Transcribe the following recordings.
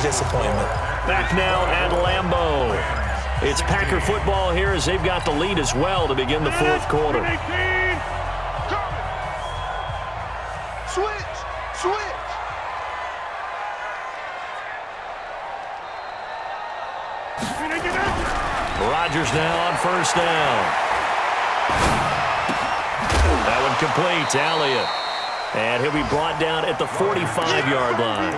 disappointment. Back now at Lambeau. It's Packer football here as they've got the lead as well to begin the fourth quarter. Switch. Rodgers now on first down. That one complete to Elliott. And he'll be brought down at the 45-yard line.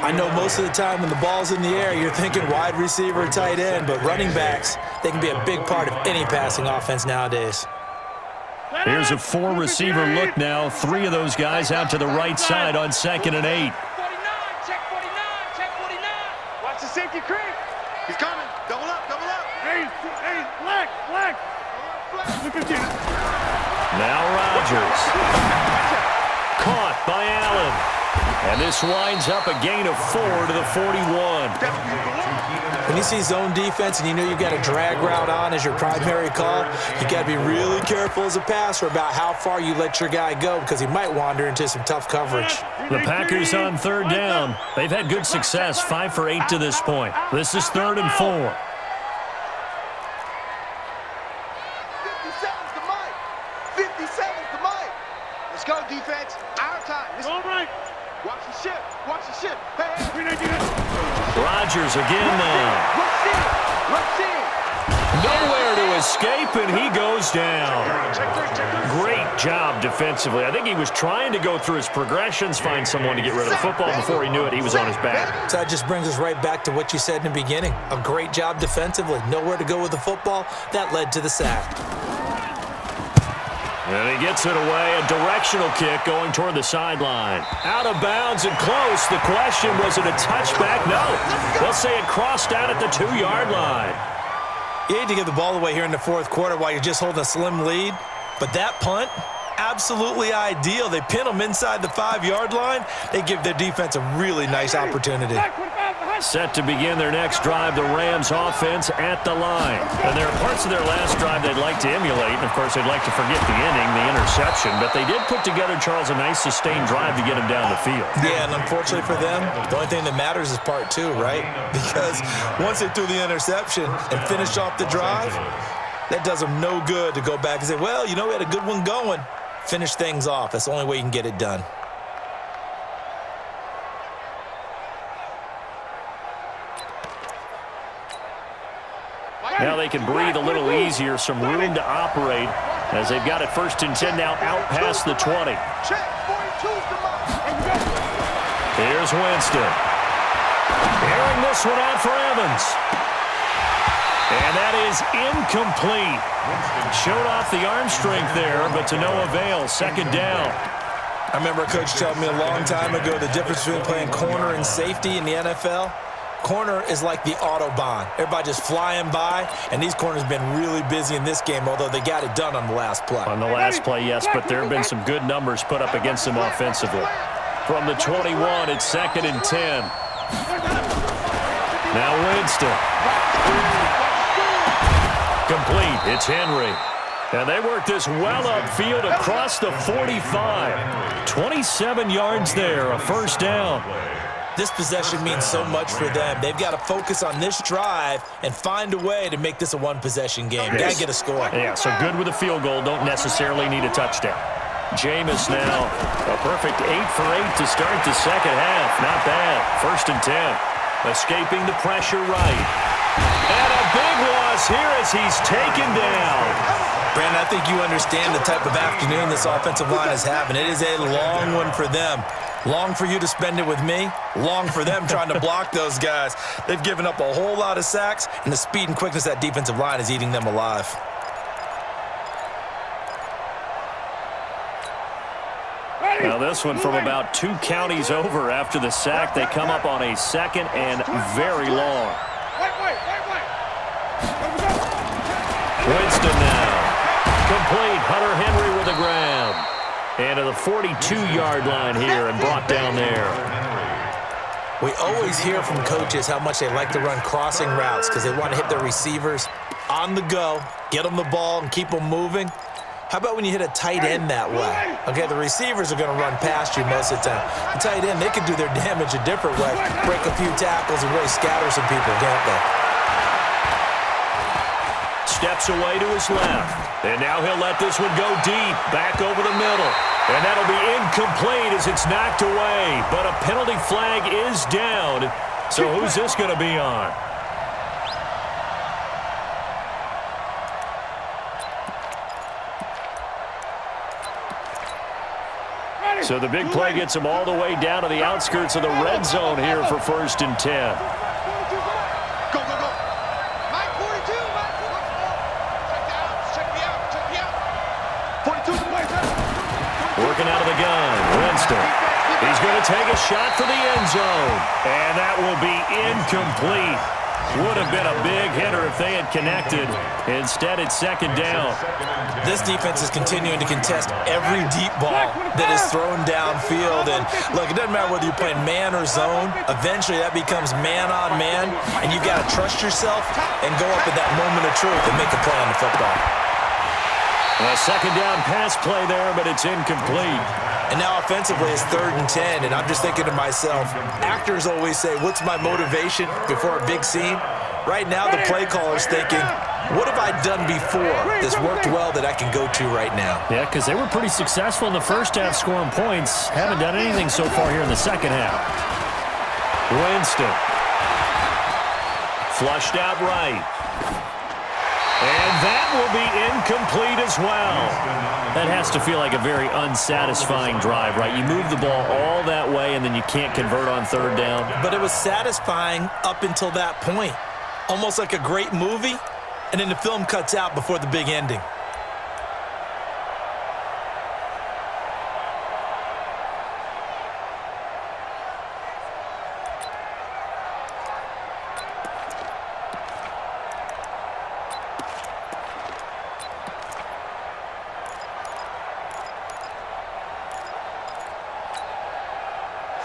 I know most of the time when the ball's in the air, you're thinking wide receiver, tight end, but running backs, they can be a big part of any passing offense nowadays. Here's a four-receiver look now. Three of those guys out to the right side on 2nd and 8. Check 49. Watch the safety creep. He's coming. Double up. Hey, black. Look at you. Now Rodgers. Caught by Allen. And this winds up a gain of 4 to the 41. When you see zone defense and you know you've got a drag route on as your primary call, you got to be really careful as a passer about how far you let your guy go because he might wander into some tough coverage. The Packers on 3rd down. They've had good success, 5 for 8 to this point. This is 3rd and 4. 57's the mic. Let's go, defense. Our time. All right. Watch the ship. Hey. Rodgers again now. Let's see it. Nowhere to escape, and he goes down. Great job defensively. I think he was trying to go through his progressions, find someone to get rid of the football. Before he knew it, he was on his back. So that just brings us right back to what you said in the beginning. A great job defensively. Nowhere to go with the football. That led to the sack. And he gets it away. A directional kick going toward the sideline. Out of bounds and close. The question, was it a touchback? No. They'll say it crossed out at the 2-yard line. You hate to give the ball away here in the fourth quarter while you're just holding a slim lead, but that punt, absolutely ideal. They pin them inside the 5-yard line. They give their defense a really nice opportunity. Set to begin their next drive, the Rams offense at the line. And there are parts of their last drive they'd like to emulate, and of course they'd like to forget the inning, the interception, but they did put together, Charles, a nice sustained drive to get them down the field. Yeah, and unfortunately for them, the only thing that matters is part 2, right? Because once they threw the interception and finished off the drive, that does them no good to go back and say, well, you know, we had a good one going. Finish things off. That's the only way you can get it done. Now they can breathe a little easier, some room to operate as they've got it 1st and 10 now out past the 20. Here's Winston. Airing this one out for Evans. And that is incomplete. Showed off the arm strength there, but to no avail. 2nd down. I remember a coach telling me a long time ago the difference between playing corner and safety in the NFL. Corner is like the Autobahn. Everybody just flying by, and these corners have been really busy in this game, although they got it done on the last play. On the last play, yes, but there have been some good numbers put up against them offensively. From the 21, it's 2nd and 10. Now Winston. Complete. It's Henry. And they work this well upfield across the 45. 27 yards there, a 1st down. This possession means so much for them. They've got to focus on this drive and find a way to make this a one-possession game. Got to get a score. Yeah, so good with a field goal. Don't necessarily need a touchdown. Jameis now, a perfect 8 for 8 to start the 2nd half. Not bad. 1st and 10. Escaping the pressure right. And a big loss here as he's taken down. Brandon, I think you understand the type of afternoon this offensive line is having. It is a long one for them. Long for you to spend it with me. Long for them trying to block those guys. They've given up a whole lot of sacks, and the speed and quickness of that defensive line is eating them alive. Now this one from about 2 counties over after the sack. They come up on a 2nd and very long. Winston now. Complete. Hunter Henry with a grab. And to the 42-yard line here and brought down there. We always hear from coaches how much they like to run crossing routes because they want to hit their receivers on the go, get them the ball, and keep them moving. How about when you hit a tight end that way? Okay, the receivers are going to run past you most of the time. The tight end, they can do their damage a different way. Break a few tackles and really scatter some people, can't they? Steps away to his left. And now he'll let this one go deep, back over the middle. And that'll be incomplete as it's knocked away. But a penalty flag is down. So who's this going to be on? So the big play gets him all the way down to the outskirts of the red zone here for 1st and 10. Go, go, go. Mike 42, Mike 44. Check me out. 42 the play. Working out of the gun, Winston. He's going to take a shot for the end zone. And that will be incomplete. Would have been a big hitter if they had connected. Instead, it's 2nd down. This defense is continuing to contest every deep ball that is thrown downfield. And look, it doesn't matter whether you're playing man or zone. Eventually, that becomes man on man. And you've got to trust yourself and go up at that moment of truth and make a play on the football. A 2nd down pass play there, but it's incomplete. And now offensively, it's 3rd and 10, and I'm just thinking to myself, actors always say, what's my motivation before a big scene? Right now, the play caller's thinking, what have I done before that's worked well that I can go to right now? Yeah, because they were pretty successful in the first half scoring points. Haven't done anything so far here in the second half. Winston. Flushed out right. And that will be incomplete as well. That has to feel like a very unsatisfying drive, right? You move the ball all that way, and then you can't convert on 3rd down. But it was satisfying up until that point. Almost like a great movie, and then the film cuts out before the big ending.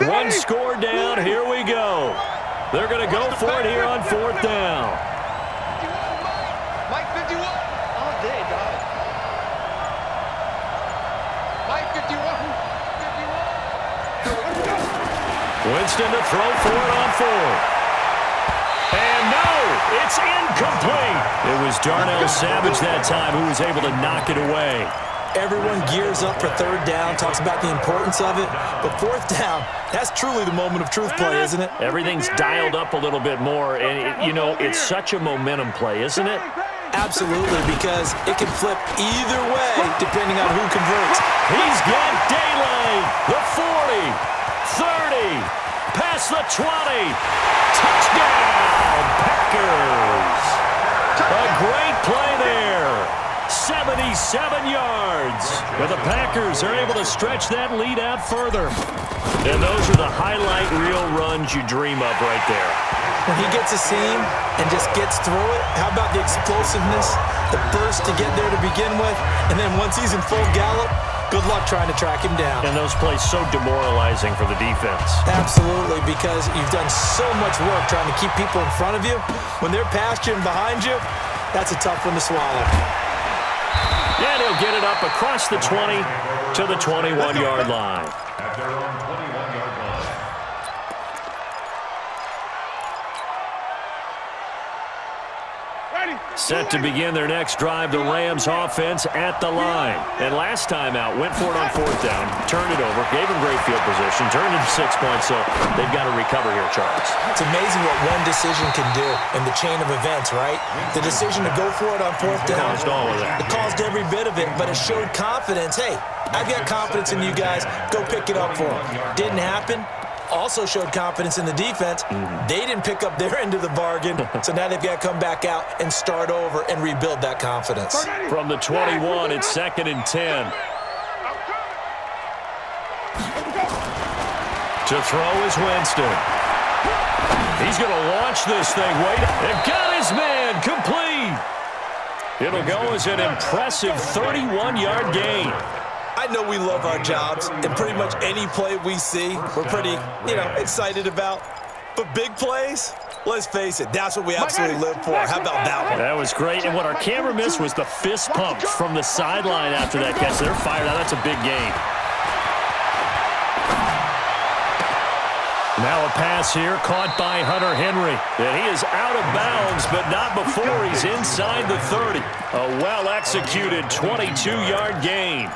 One score down, here we go. They're going to go for it here on 4th down. Mike 51. All day, dog. Mike 51. 51. Winston to throw for it on 4th. And no, it's incomplete. It was Darnell Savage that time who was able to knock it away. Everyone gears up for 3rd down, talks about the importance of it. But 4th down, that's truly the moment of truth play, isn't it? Everything's dialed up a little bit more. And, you know, it's such a momentum play, isn't it? Absolutely, because it can flip either way depending on who converts. He's got daylight. The 40, 30, past the 20. Touchdown, Packers. A great play there. 77 yards. But the Packers are able to stretch that lead out further. And those are the highlight reel runs you dream of right there. When he gets a seam and just gets through it, how about the explosiveness, the burst to get there to begin with, and then once he's in full gallop, good luck trying to track him down. And those plays so demoralizing for the defense. Absolutely, because you've done so much work trying to keep people in front of you. When they're past you and behind you, that's a tough one to swallow. And he'll get it up across the 20 to the 21-yard line. At their own 21-yard line. Set to begin their next drive, the Rams offense at the line. And last time out, went for it on 4th down, turned it over, gave them great field position, turned it to 6 points, so they've got to recover here, Charles. It's amazing what one decision can do in the chain of events, right? The decision to go for it on 4th down, Caused all of that. it caused every bit of it, but it showed confidence. Hey, I've got confidence in you guys. Go pick it up for them. Didn't happen. Also showed confidence in the defense. They didn't pick up their end of the bargain, so now they've got to come back out and start over and rebuild that confidence. From the 21, it's 2nd and 10. To throw is Winston. He's going to launch this thing. Wait, they've got his man complete. It'll go as an impressive 31-yard gain. I know we love our jobs, and pretty much any play we see, we're pretty, excited about. But big plays, Let's face it, that's what we absolutely live for. How about that one? That was great. And what our camera missed was the fist pump from the sideline after that catch. They're fired out. That's a big gain. Now a pass here caught by Hunter Henry. And he is out of bounds, but not before he's inside the 30. A well-executed 22-yard gain.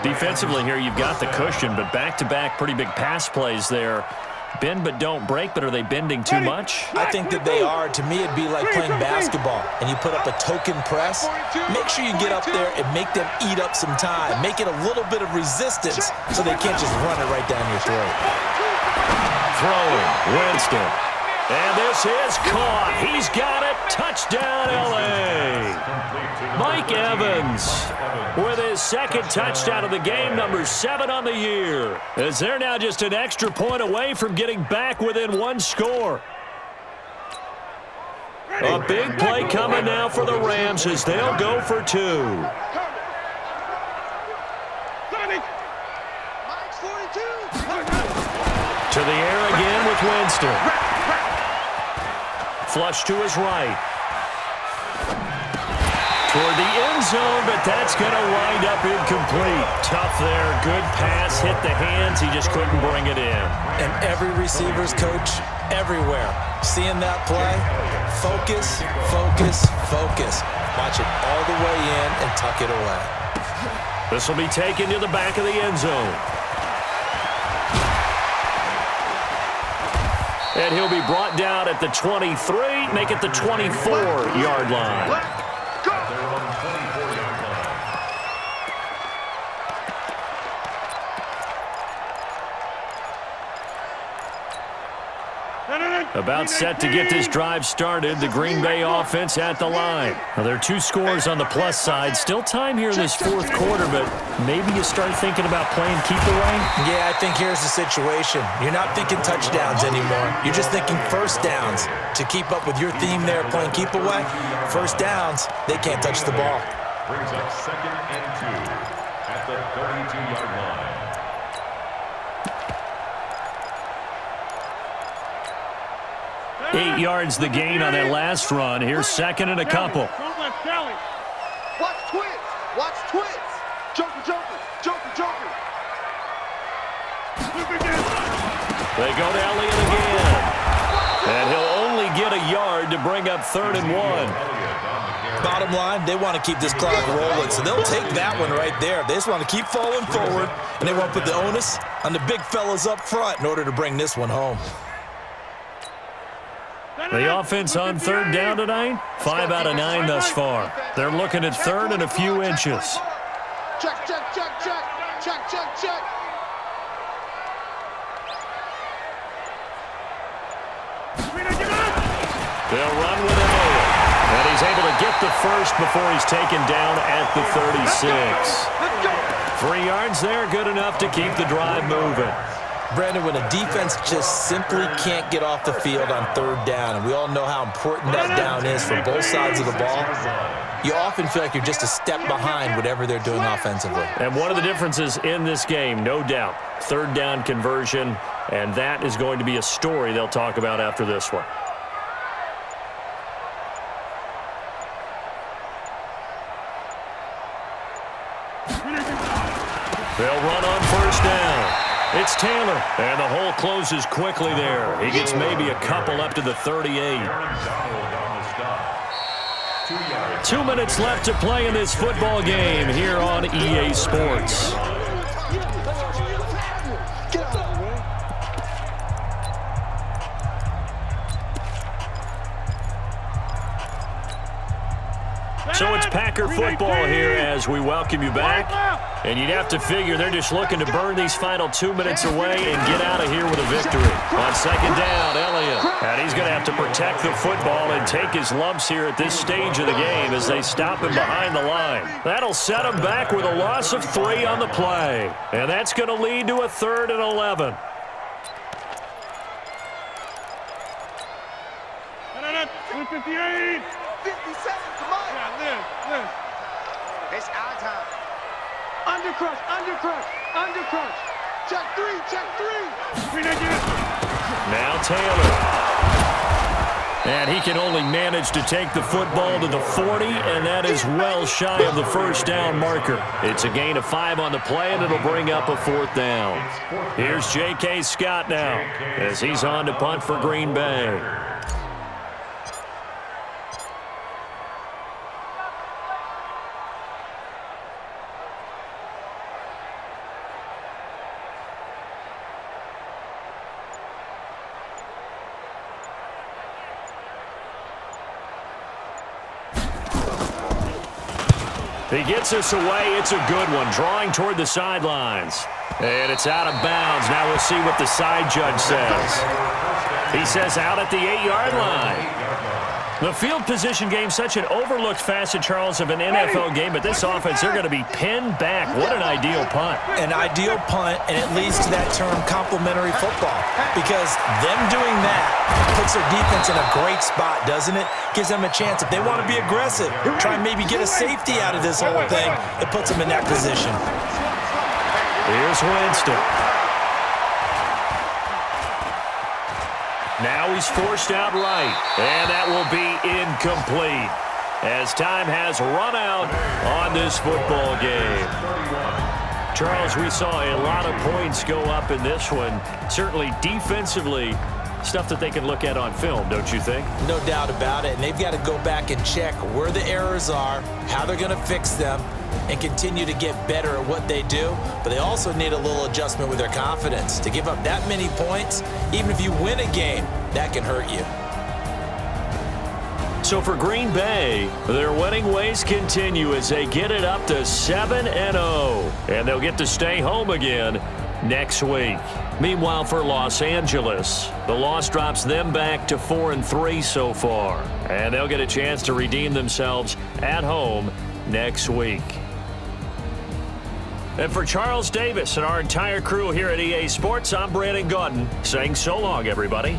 Defensively here, you've got the cushion, but back-to-back pretty big pass plays there. Bend but don't break, but are they bending too much? I think that they are. To me, it'd be like playing basketball, and you put up a token press. Make sure you get up there and make them eat up some time. Make it a little bit of resistance so they can't just run it right down your throat. Throwing, Winston. And this is caught. He's got it. Touchdown, L.A. Mike Evans with his second touchdown of the game, number 7 on the year. As they're now just an extra point away from getting back within one score. A big play coming now for the Rams as they'll go for 2. To the air again with Winston. Flush to his right. Toward the end zone, but that's going to wind up incomplete. Tough there. Good pass. Hit the hands. He just couldn't bring it in. And every receiver's coach everywhere. Seeing that play, focus, focus, focus. Watch it all the way in and tuck it away. This will be taken to the back of the end zone. And he'll be brought down at the 23, make it the 24-yard line. They're on the 24-yard line. About set to get this drive started. The Green Bay offense at the line. Now, there are 2 scores on the plus side. Still time here in this fourth quarter, but maybe you start thinking about playing keep away? Yeah, I think here's the situation. You're not thinking touchdowns anymore. You're just thinking first downs. To keep up with your theme there, playing keep away, first downs, they can't touch the ball. Brings up 2nd and 2 at the 32-yard line. 8 yards the gain on that last run. Here's 2nd and a couple. Watch twins. Watch twins. Joker, Joker. Joker, Joker. They go to Elliott again. And he'll only get a yard to bring up 3rd and 1. Bottom line, they want to keep this clock rolling, so they'll take that one right there. They just want to keep falling forward, and they want to put the onus on the big fellas up front in order to bring this one home. The offense on 3rd down tonight, 5 out of 9 thus far. They're looking at 3rd and a few inches. Check, check, check, check. Check, check, check. They'll run with it over. And he's able to get the first before he's taken down at the 36. 3 yards there, good enough to keep the drive moving. Brandon, when a defense just simply can't get off the field on 3rd down, and we all know how important that down is for both sides of the ball, you often feel like you're just a step behind whatever they're doing offensively. And one of the differences in this game, no doubt, 3rd down conversion, and that is going to be a story they'll talk about after this one. They'll run on 1st down. It's Taylor, and the hole closes quickly there. He gets maybe a couple up to the 38. 2 minutes left to play in this football game here on EA Sports. So it's Packer football here as we welcome you back. And you'd have to figure they're just looking to burn these final 2 minutes away and get out of here with a victory. On 2nd down, Elliott. And he's going to have to protect the football and take his lumps here at this stage of the game as they stop him behind the line. That'll set him back with a loss of 3 on the play. And that's going to lead to a 3rd and 11. 58. 50 seconds, come on. Yeah, live. It's our time. Undercrush, undercrush, undercrush. Check 3, check 3. Now Taylor. And he can only manage to take the football to the 40, and that is well shy of the first down marker. It's a gain of 5 on the play, and it'll bring up a 4th down. Here's J.K. Scott now as he's on to punt for Green Bay. He gets us away. It's a good one, drawing toward the sidelines. And it's out of bounds. Now we'll see what the side judge says. He says out at the 8-yard line. The field position game, such an overlooked facet, Charles, of an NFL game, but this offense, they're going to be pinned back. What an ideal punt. An ideal punt, and it leads to that term complementary football, because them doing that puts their defense in a great spot, doesn't it? Gives them a chance. If they want to be aggressive, try and maybe get a safety out of this whole thing, it puts them in that position. Here's Winston. Now he's forced out right, and that will be incomplete as time has run out on this football game. Charles, we saw a lot of points go up in this one. Certainly defensively, stuff that they can look at on film, don't you think? No doubt about it, and they've got to go back and check where the errors are, how they're going to fix them, and continue to get better at what they do. But they also need a little adjustment with their confidence. To give up that many points, even if you win a game, that can hurt you. So for Green Bay, their winning ways continue as they get it up to 7-0. And they'll get to stay home again next week. Meanwhile, for Los Angeles, the loss drops them back to 4-3 so far. And they'll get a chance to redeem themselves at home next week. And for Charles Davis and our entire crew here at EA Sports, I'm Brandon Gaudin saying so long, everybody.